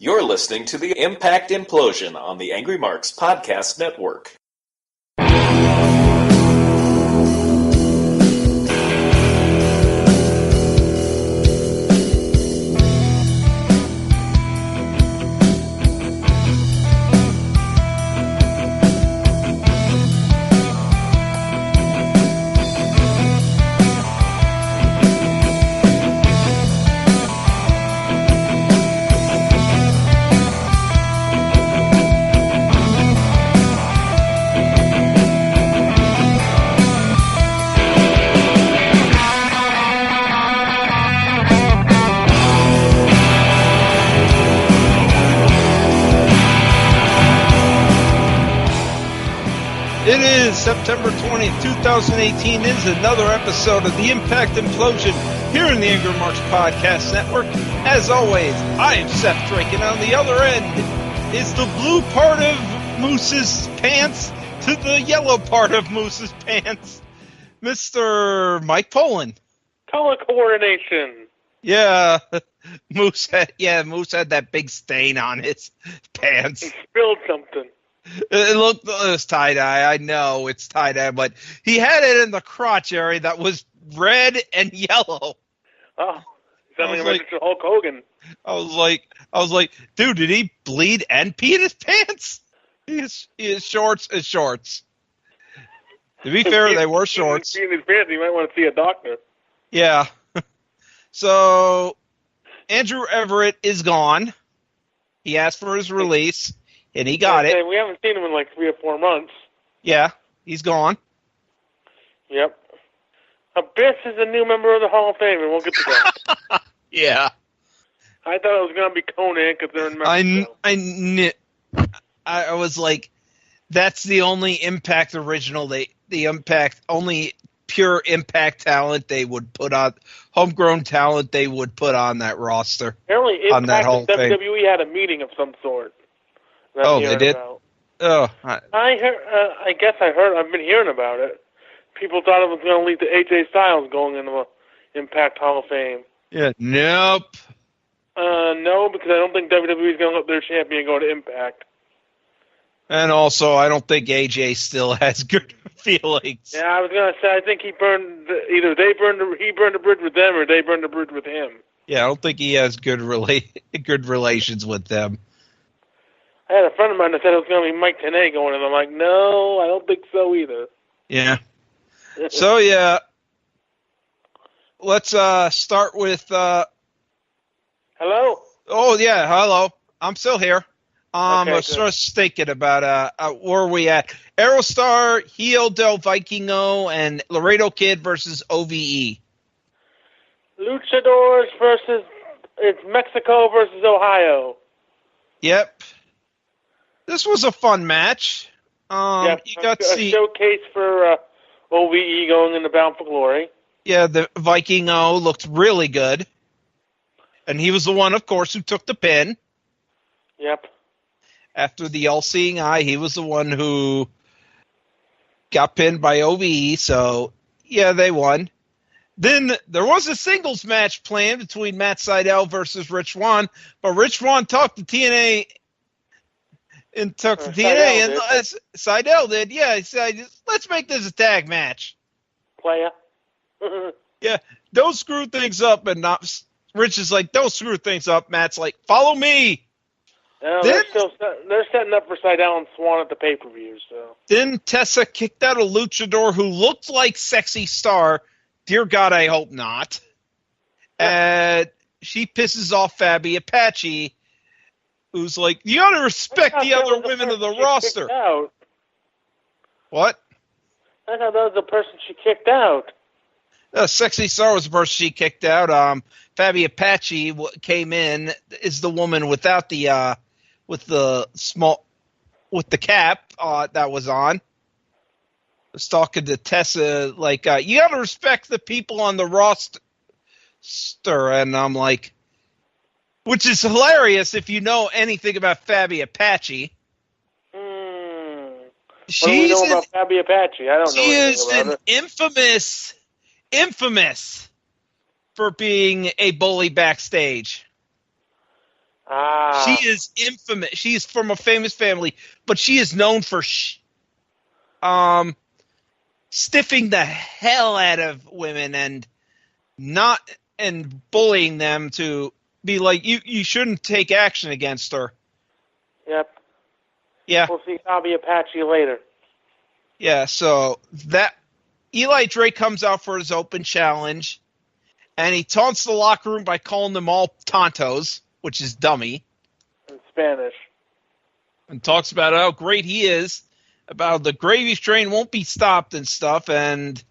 You're listening to the Impact Implosion on the Angry Marks Podcast Network. It is September 20th, 2018. It is another episode of the Impact Implosion here in the AngryMarks Podcast Network. As always, I am Seth Drake, and on the other end is the blue part of Moose's pants to the yellow part of Moose's pants, Mr. Mike Poland. Color coordination. Yeah, Moose had that big stain on his pants. He spilled something. It was tie-dye. I know it's tie-dye, but he had it in the crotch area that was red and yellow. Oh, sounding like Hulk Hogan. I was like, dude, did he bleed and pee in his pants? His shorts is shorts. To be fair, they were shorts. In his pants, you might want to see a doctor. Yeah. So, Andrew Everett is gone. He asked for his release. And he got it. We haven't seen him in like 3 or 4 months. Yeah, he's gone. Yep. Abyss is a new member of the Hall of Fame, and we'll get to that. Yeah. I thought it was going to be Conan because they're in Mexico. I was like, that's the only Impact original, the Impact, only pure Impact talent they would put on, homegrown talent they would put on that roster. Apparently, on that Hall of Fame. WWE had a meeting of some sort. They did? About. Oh. I heard. I guess I heard. I've been hearing about it. People thought it was going to lead to AJ Styles going into the Impact Hall of Fame. Yeah. Nope. No, because I don't think WWE is going to let their champion go to Impact. And also, I don't think AJ still has good feelings. Yeah, I was going to say, I think he burned the bridge with them, or they burned the bridge with him. Yeah, I don't think he has good relations with them. I had a friend of mine that said it was going to be Mike Tenay going, and I'm like, no, I don't think so either. Yeah. So, yeah. Let's start with... Hello? Oh, yeah, hello. I'm still here. I was good. just thinking about where we at. Aerostar, Heel del Vikingo, and Laredo Kid versus OVE. Luchadors versus... It's Mexico versus Ohio. Yep. This was a fun match. You got to see a showcase for OVE going into Bound for Glory. Yeah, the Vikingo looked really good. And he was the one, of course, who took the pin. Yep. After the all-seeing eye, he was the one who got pinned by OVE, so, yeah, they won. Then there was a singles match planned between Matt Sydal versus Rich Swann, but Rich Swann talked to TNA and Sydal did. Yeah, he said, let's make this a tag match. Playa. Yeah, don't screw things up. And Rich is like, don't screw things up. Matt's like, follow me. No, they're setting up for Sydal and Swan at the pay-per-view. So. Then Tessa kicked out a luchador who looked like Sexy Star. Dear God, I hope not. And she pisses off Fabi Apache, who's like, you gotta respect the other women of the roster. What? I thought that was the person she kicked out. Sexy Star was the person she kicked out. Fabi Apache came in, is the woman without the, with the cap that was on. Was talking to Tessa, like, you gotta respect the people on the roster. And I'm like, which is hilarious if you know anything about Fabi Apache. What do you know about Fabi Apache? I don't know anything about it. Infamous for being a bully backstage. Ah. She is infamous. She's from a famous family, but she is known for stiffing the hell out of women and bullying them to be like, you shouldn't take action against her. Yep. Yeah. We'll see Fabi Apache later. Yeah, so that Eli Drake comes out for his open challenge, and he taunts the locker room by calling them all tontos, which is dummy, In Spanish. and talks about how great he is, about the gravy train won't be stopped and stuff, and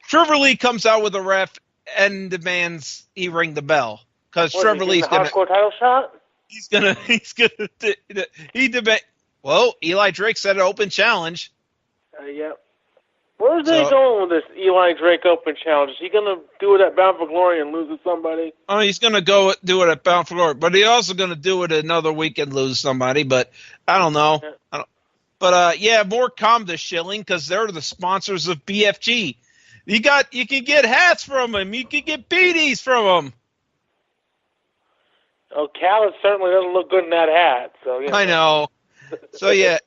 Trevor Lee comes out with a ref and demands he ring the bell, because Trevor Lee's going to... hardcore title shot? Well, Eli Drake said an open challenge. Yep. Where's he going with this Eli Drake Open Challenge? Is he going to do it at Bound for Glory and lose to somebody? Oh, he's going to go do it at Bound for Glory, but he's also going to do it another week and lose somebody, but I don't know. Yeah. More calm to Schilling, because they're the sponsors of BFG. You can get hats from them. You can get beanies from them. Oh, Khaled certainly doesn't look good in that hat. So I know. So, yeah,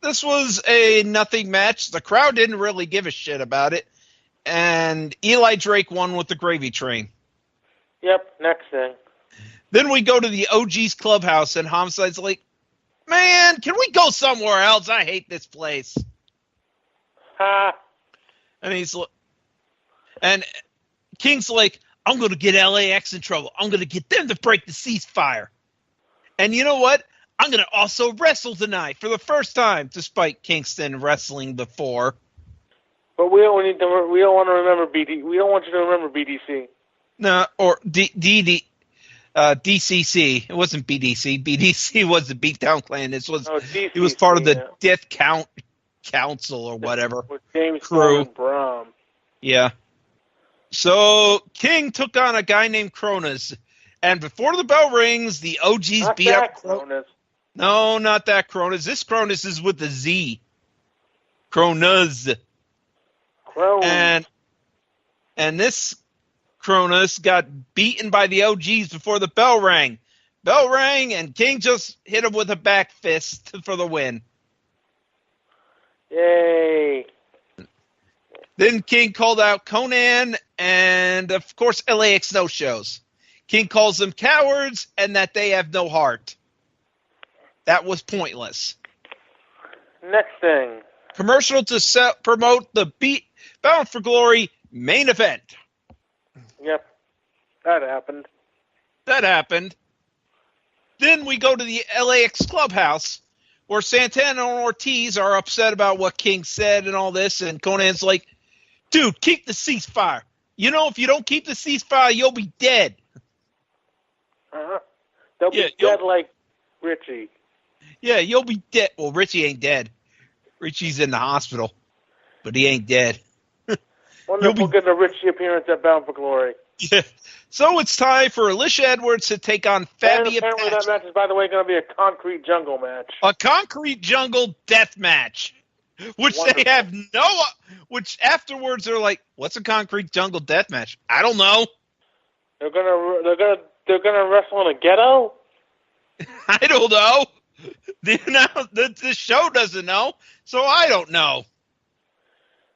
this was a nothing match. The crowd didn't really give a shit about it. And Eli Drake won with the gravy train. Yep, next thing. Then we go to the OG's clubhouse, and Homicide's like, man, can we go somewhere else? I hate this place. Ha. And King's like, I'm going to get LAX in trouble. I'm going to get them to break the ceasefire. And you know what? I'm going to also wrestle tonight for the first time, despite Kingston wrestling before. But we don't want to remember BD. We don't want you to remember BDC. No, or DCC. It wasn't BDC. BDC was the Beatdown Clan. It was part of the Death Council or whatever. With James crew. And Brom. Yeah. So King took on a guy named Cronus, and before the bell rings, the OGs beat up Cronus. No, not that Cronus. This Cronus is with the Z. Cronus. And this Cronus got beaten by the OGs before the bell rang. Bell rang, and King just hit him with a back fist for the win. Yay. Then King called out Conan and, of course, LAX no-shows. King calls them cowards and that they have no heart. That was pointless. Next thing. Commercial to promote the Bound for Glory main event. Yep. That happened. Then we go to the LAX clubhouse where Santana and Ortiz are upset about what King said and all this, and Conan's like, dude, keep the ceasefire. You know, if you don't keep the ceasefire, you'll be dead. Uh-huh. They'll be dead like Richie. Yeah, you'll be dead. Well, Richie ain't dead. Richie's in the hospital, but he ain't dead. Wonder if we'll get a Richie appearance at Bound for Glory. Yeah. So it's time for Alicia Edwards to take on Fabi Apache. Apparently that match is, by the way, going to be a concrete jungle match. A concrete jungle death match. Which Wonderful. They have which afterwards they're like, what's a concrete jungle death match? I don't know. They're gonna wrestle in a ghetto? I don't know. The show doesn't know, so I don't know.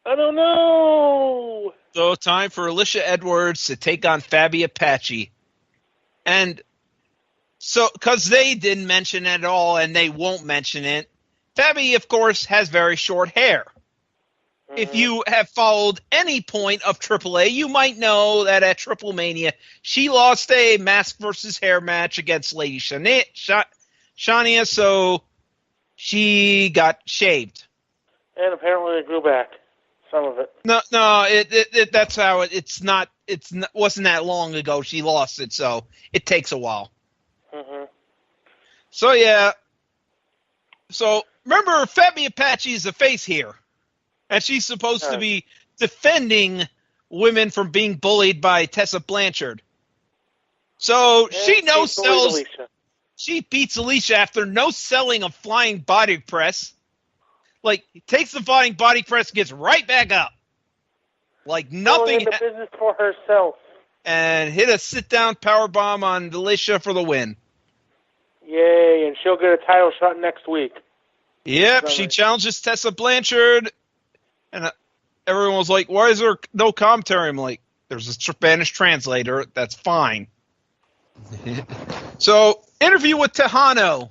I don't know. So time for Alicia Edwards to take on Fabi Apache. And so, because they didn't mention it at all, and they won't mention it, Fabi, of course, has very short hair. Mm-hmm. If you have followed any point of AAA, you might know that at Triple Mania, she lost a mask versus hair match against Lady Shania, so she got shaved. And apparently it grew back. Some of it. No, that's how wasn't that long ago she lost it, so it takes a while. Mm-hmm. So, yeah. So, remember, Fabi Apache is a face here. And she's supposed to be defending women from being bullied by Tessa Blanchard. So, she no-sells. She beats Alicia after no-selling a flying body press. Like, takes the flying body press, gets right back up. Like, nothing. In the business for herself. And hit a sit-down powerbomb on Alicia for the win. Yay, and she'll get a title shot next week. Yep, she challenges Tessa Blanchard, and everyone was like, why is there no commentary? I'm like, there's a Spanish translator, that's fine. So, interview with Texano.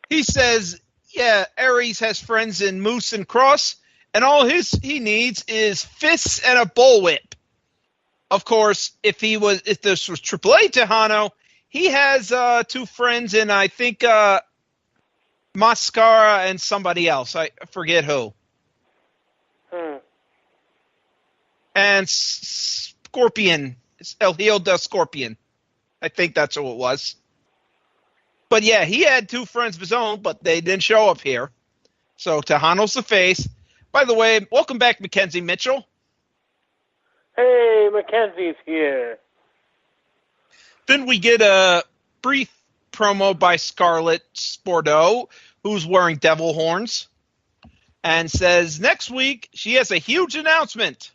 He says, yeah, Aries has friends in Moose and Cross, and all he needs is fists and a bullwhip. Of course, if this was AAA Texano, he has 2 friends in, I think, Mascara and somebody else. I forget who. And Scorpion. El Hijo del Scorpion. I think that's who it was. But yeah, he had 2 friends of his own, but they didn't show up here. So Texano's the face. By the way, welcome back, Mackenzie Mitchell. Hey, Mackenzie's here. Then we get a brief promo by Scarlett Bordeaux, who's wearing devil horns, and says next week she has a huge announcement.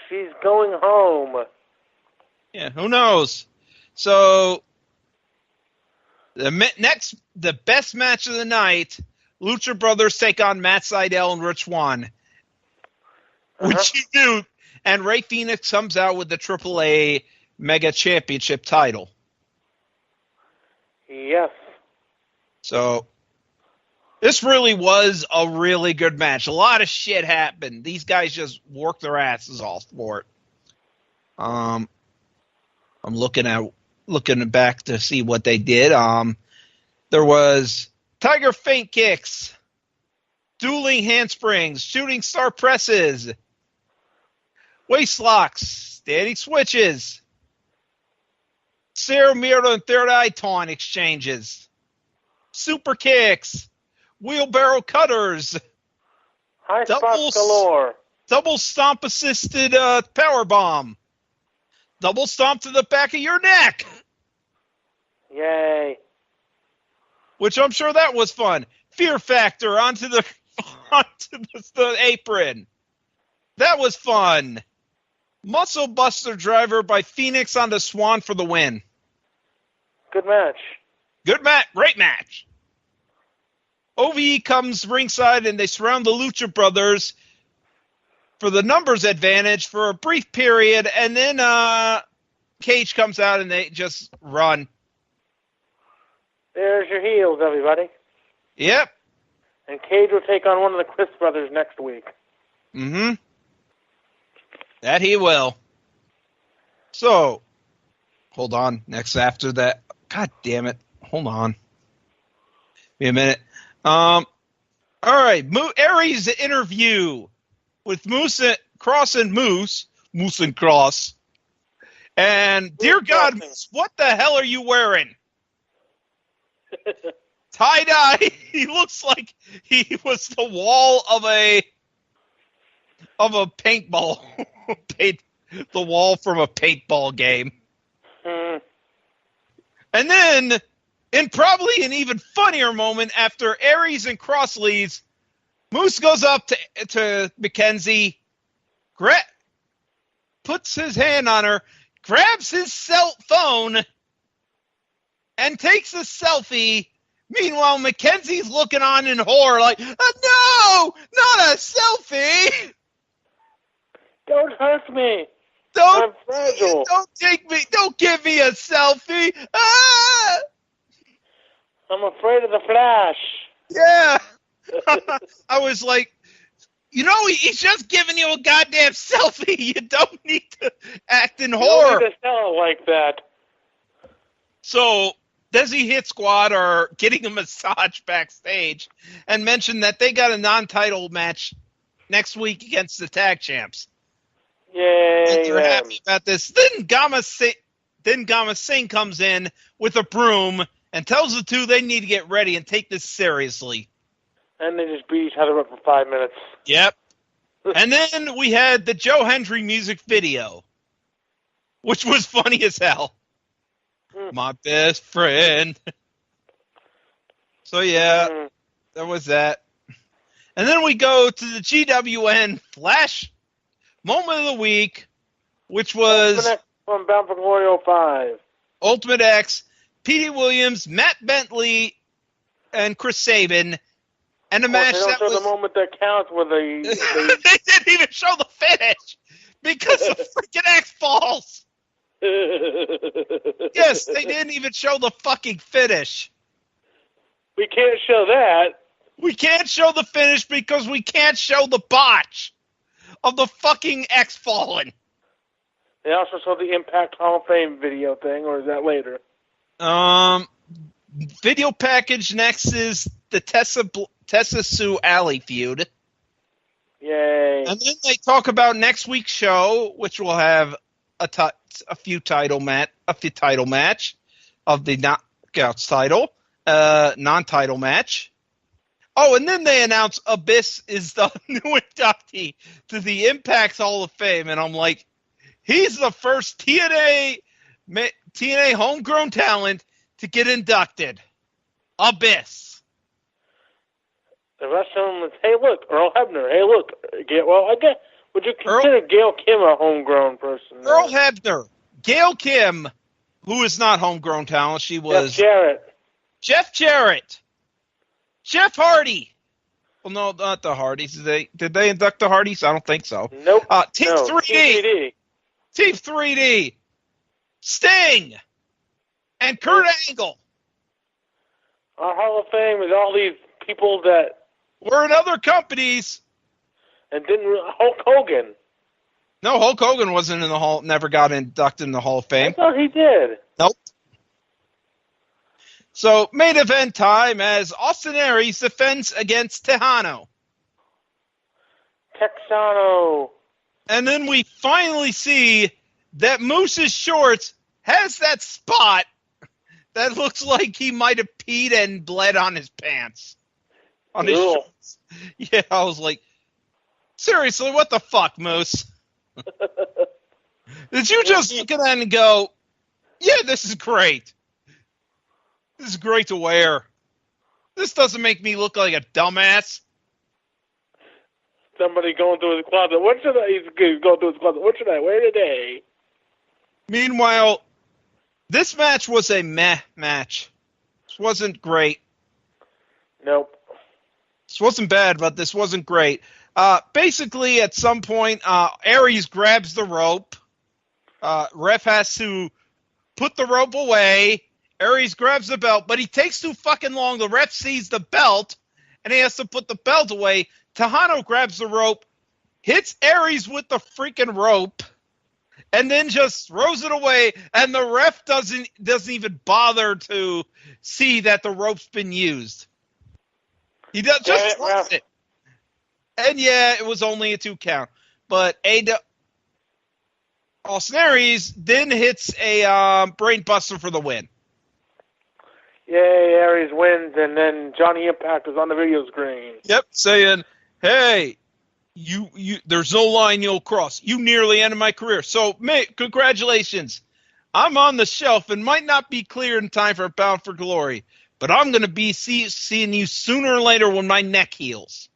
She's going home. Yeah, who knows? So the best match of the night, Lucha Brothers take on Matt Sydal and Rich Swann, which you do, and Ray Phoenix comes out with the AAA Mega Championship title. Yes. So this really was a really good match. A lot of shit happened. These guys just worked their asses off for it. I'm looking back to see what they did. There was Tiger feint kicks, dueling handsprings, shooting star presses, waist locks, standing switches, Cero Miedo and Third Eye Taunt exchanges, super kicks, wheelbarrow cutters, high spots galore, double stomp assisted power bomb, double stomp to the back of your neck. Yay. Which I'm sure that was fun. Fear Factor onto the apron. That was fun. Muscle Buster Driver by Phoenix onto Swan for the win. Good match. Good match. Great match. OVE comes ringside and they surround the Lucha Brothers for the numbers advantage for a brief period, and then Cage comes out and they just run. There's your heels, everybody. Yep. And Cage will take on one of the Chris brothers next week. Mm-hmm. That he will. So, hold on. Next after that. God damn it. Hold on. Wait a minute. All right. Aries interview with Moose and Cross and Moose and Cross. And dear God, Moose, what the hell are you wearing? Tie-dye. He looks like he was the wall of a paintball. The wall from a paintball game. And then, in probably an even funnier moment, after Aries and Cross leaves, Moose goes up to Mackenzie, puts his hand on her, grabs his cell phone, and takes a selfie. Meanwhile, Mackenzie's looking on in horror like, no, not a selfie. Don't hurt me. I'm fragile. Don't give me a selfie. Ah! I'm afraid of the Flash. Yeah. I was like, he's just giving you a goddamn selfie. You don't need to act in horror. You don't need to sell it like that. So, Desi Hit Squad are getting a massage backstage and mentioned that they got a non-title match next week against the tag champs. Yay. And they're happy about this. Then Gama Singh comes in with a broom and tells the two they need to get ready and take this seriously. And they just beat each other up for 5 minutes. Yep. And then we had the Joe Hendry music video, which was funny as hell. My best friend. So, yeah, that was that. And then we go to the GWN Flash Moment of the Week, which was Ultimate X from Bound for Glory 05. Ultimate X Petey Williams, Matt Bentley, and Chris Sabin. And a match that was... the moment that counts where they didn't even show the finish because the freaking X falls. Yes, they didn't even show the fucking finish. We can't show that. We can't show the finish because we can't show the botch of the fucking X falling. They also saw the Impact Hall of Fame video thing, or is that later? Video package next is the Tessa Sue Alley feud. Yay. And then they talk about next week's show, which will have a few title match of the Knockouts title, non-title match. Oh, and then they announce Abyss is the new inductee to the Impact Hall of Fame, and I'm like, he's the first TNA homegrown talent to get inducted. Abyss. The rest of them is, hey, look, Earl Hebner. Hey, look, would you consider Gail Kim a homegrown person? Earl Hebner. Gail Kim, who is not homegrown talent, she was... Jeff Jarrett. Jeff Hardy. Well, no, not the Hardys. Did they induct the Hardys? I don't think so. Nope. Team 3D. Team 3D. Sting. And Kurt Angle. Our Hall of Fame is all these people that were in other companies. And Hulk Hogan. No, Hulk Hogan wasn't in the Hall, never got inducted in the Hall of Fame. I thought he did. Nope. So, main event time as Austin Aries defends against Texano. And then we finally see that Moose's shorts has that spot that looks like he might have peed and bled on his pants. On his shorts. Yeah, I was like, seriously, what the fuck, Moose? Did you just look at that and go, yeah, this is great. This is great to wear. This doesn't make me look like a dumbass. Somebody going through his closet. He's going through his closet. What should I wear today? Meanwhile, this match was a meh match. This wasn't great. Nope. This wasn't bad, but this wasn't great. Basically, at some point, Aries grabs the rope. Ref has to put the rope away. Aries grabs the belt, but he takes too fucking long. The ref sees the belt, and he has to put the belt away. Texano grabs the rope, hits Aries with the freaking rope, and then just throws it away, and the ref doesn't even bother to see that the rope's been used. He just throws it. And yeah, it was only a 2 count. But Austin Aries then hits a brain buster for the win. Yay, Aries wins, and then Johnny Impact is on the video screen. Yep, saying, hey, you there's no line you'll cross. You nearly ended my career. So, mate, congratulations. I'm on the shelf and might not be cleared in time for Bound for Glory, but I'm going to be seeing you sooner or later when my neck heals.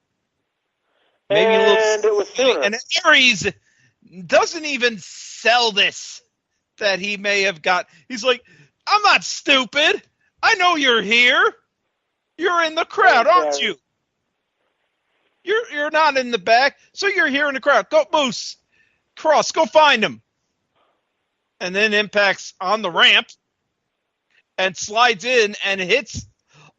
Maybe and it was sooner. And Aries doesn't even sell this that he may have got. He's like, I'm not stupid. I know you're here. You're in the crowd, aren't you? You're not in the back, so you're here in the crowd. Go, Moose. Cross, go find him. And then Impact's on the ramp and slides in and hits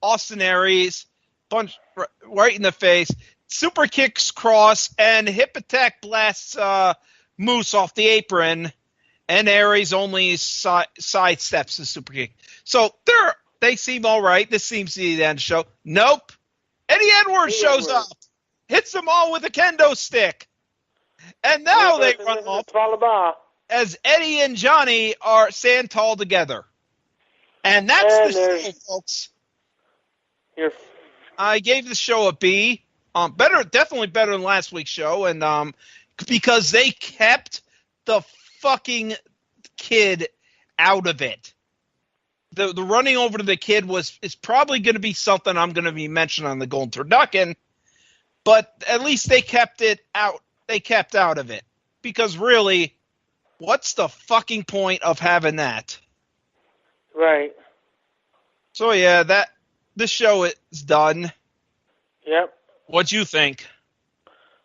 Austin Aries punch right in the face. Super kicks Cross and hip attack blasts Moose off the apron, and Aries only sidesteps the super kick. So they seem all right. This seems to be the end of the show. Nope. Eddie Edwards shows up, hits them all with a kendo stick, and now they run off as Eddie and Johnny stand tall together. And that's the show, folks. I gave the show a B. Definitely better than last week's show, and because they kept the fucking kid out of it. The running over to the kid is probably going to be something I'm going to be mentioning on the Golden Turducken, but at least they kept it out. They kept out of it, because really, what's the fucking point of having that? Right. So yeah, this show is done. Yep. What'd you think?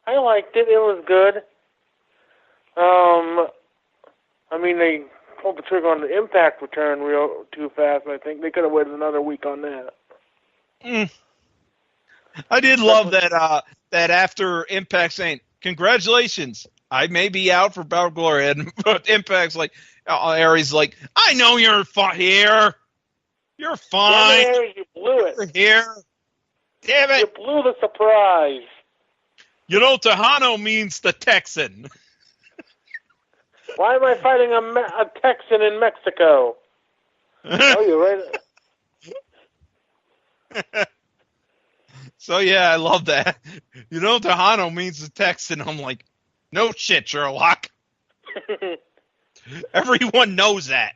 I liked it. It was good. I mean, they pulled the trigger on the Impact return real too fast. I think they could have waited another week on that. I did love that after Impact saying, "Congratulations, I may be out for Battle Glory," and Impact's like, Aries like, "I know you're here. You're fine. Damn it, Aries, you blew it. You're here. Damn it. You blew the surprise. You know, Texano means the Texan." Why am I fighting a Texan in Mexico? Oh, you're right. So, yeah, I love that. You know, Texano means the Texan. I'm like, no shit, Sherlock. Everyone knows that.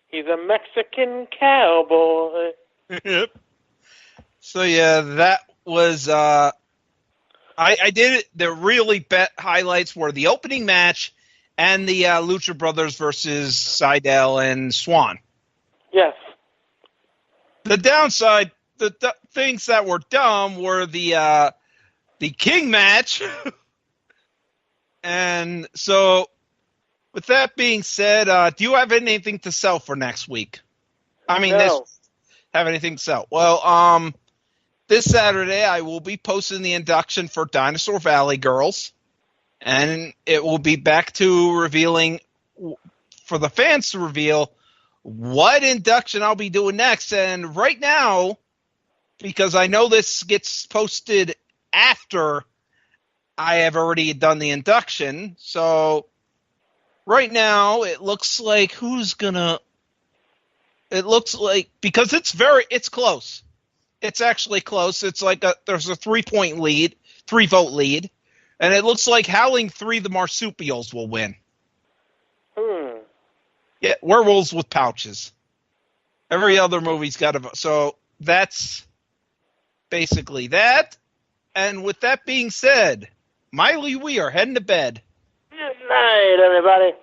He's a Mexican cowboy. Yep. So, yeah, that was... I did it. The really highlights were the opening match and the Lucha Brothers versus Seidel and Swan. Yes. The downside, the things that were dumb were the King match. And so, with that being said, do you have anything to sell for next week? I mean, no. Have anything to sell? Well, this Saturday I will be posting the induction for Dinosaur Valley Girls. And it will be back to revealing, for the fans to reveal, what induction I'll be doing next. And right now, because I know this gets posted after I have already done the induction, so right now it looks like because it's close. It's actually close. It's like there's a 3-vote lead. And it looks like Howling 3, the Marsupials, will win. Yeah, werewolves with pouches. Every other movie's got a... So that's basically that. And with that being said, Miley, we are heading to bed. Good night, everybody.